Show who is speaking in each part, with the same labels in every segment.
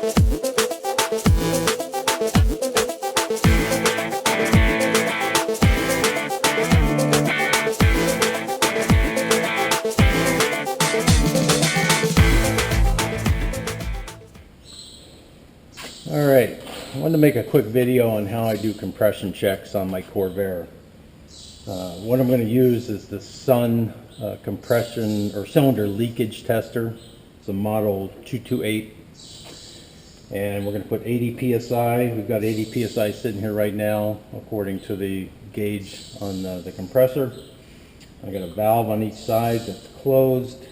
Speaker 1: Alright, I wanted to make a quick video on how I do compression checks on my Corvair. What I'm going to use is the Sun compression or cylinder leakage tester. It's a model 228, and we're going to put 80 psi. We've got 80 psi sitting here right now according to the gauge on the compressor. I got a valve on each side that's closed,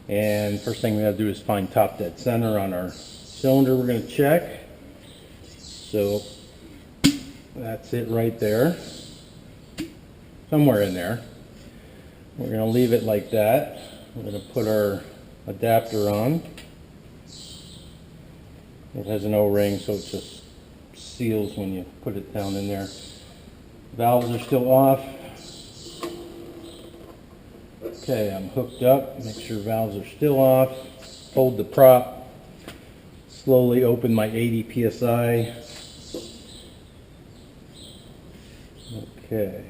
Speaker 1: and first thing we have to do is find top dead center on our cylinder we're going to check. So that's it right there, somewhere in there. We're going to leave it like that. We're going to put our adapter on. It has an O-ring, so it just seals when you put it down in there. Valves are still off. Okay, I'm hooked up. Make sure valves are still off. Hold the prop. Slowly open my 80 psi. Okay.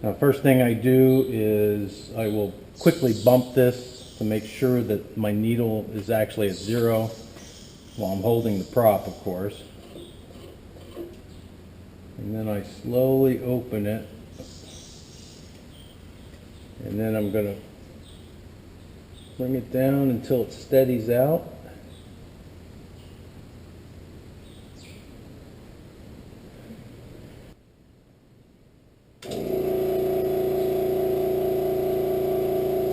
Speaker 1: Now, first thing I do is I will quickly bump this to make sure that my needle is actually at 0 while I'm holding the prop, of course. And then I slowly open it. And then I'm going to bring it down until it steadies out.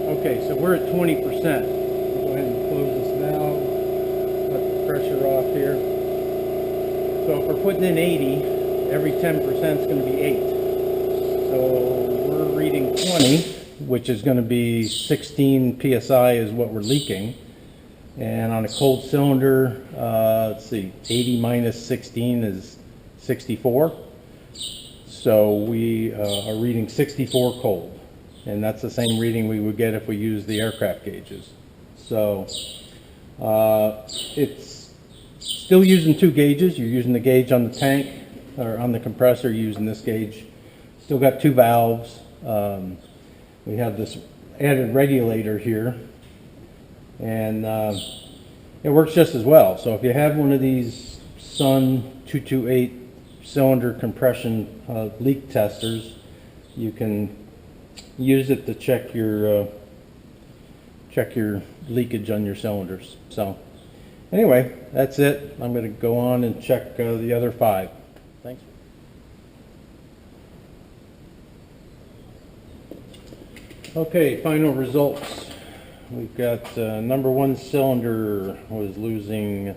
Speaker 1: Okay, so we're at 20%. Go ahead and close this valve, let the pressure off here. So if we're putting in 80, every 10% is going to be 8. So we're reading 20, which is going to be 16 psi is what we're leaking. And on a cold cylinder, let's see, 80 minus 16 is 64. So we are reading 64 cold. And that's the same reading we would get if we used the aircraft gauges. So it's still using 2 gauges. You're using the gauge on the tank, or on the compressor, you're using this gauge. Still got 2 valves. We have this added regulator here, and it works just as well. So if you have one of these Sun228 cylinder compression leak testers, you can use it to check your leakage on your cylinders. So anyway, that's it. I'm going to go on and check the other 5. Thanks. Okay, final results. We've got number 1 cylinder was losing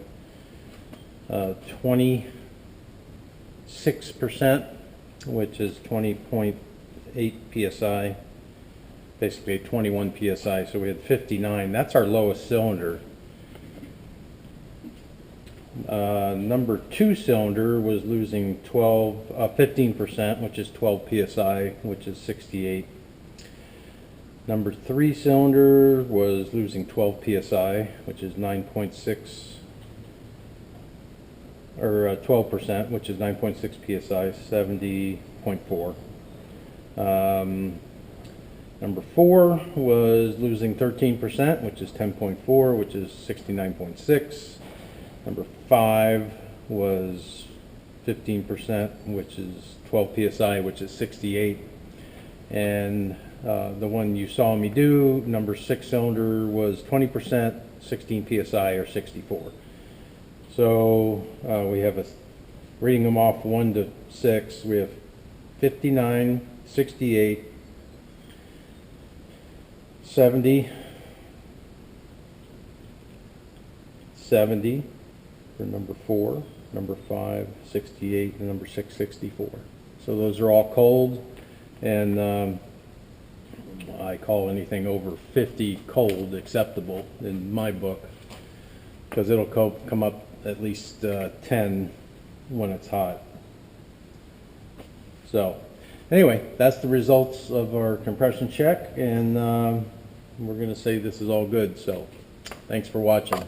Speaker 1: 26%, which is 20.8 psi, basically 21 psi. So we had 59. That's our lowest cylinder. Number 2 cylinder was losing 15%, which is 12 psi, which is 68. Number 3 cylinder was losing 12 psi, which is 9.6, or 12%, which is 9.6 psi, 70.4. Number 4 was losing 13%, which is 10.4, which is 69.6. Number 5 was 15%, which is 12 psi, which is 68. And the one you saw me do, number 6 cylinder, was 20%, 16 psi, or 64. So we have reading them off 1 to 6, we have 59, 68, 70, 70 for number 4, number 5, 68, and number 6, 64. So those are all cold, and I call anything over 50 cold acceptable in my book, because it'll come up at least 10 when it's hot. So anyway, that's the results of our compression check, and we're going to say this is all good. So thanks for watching.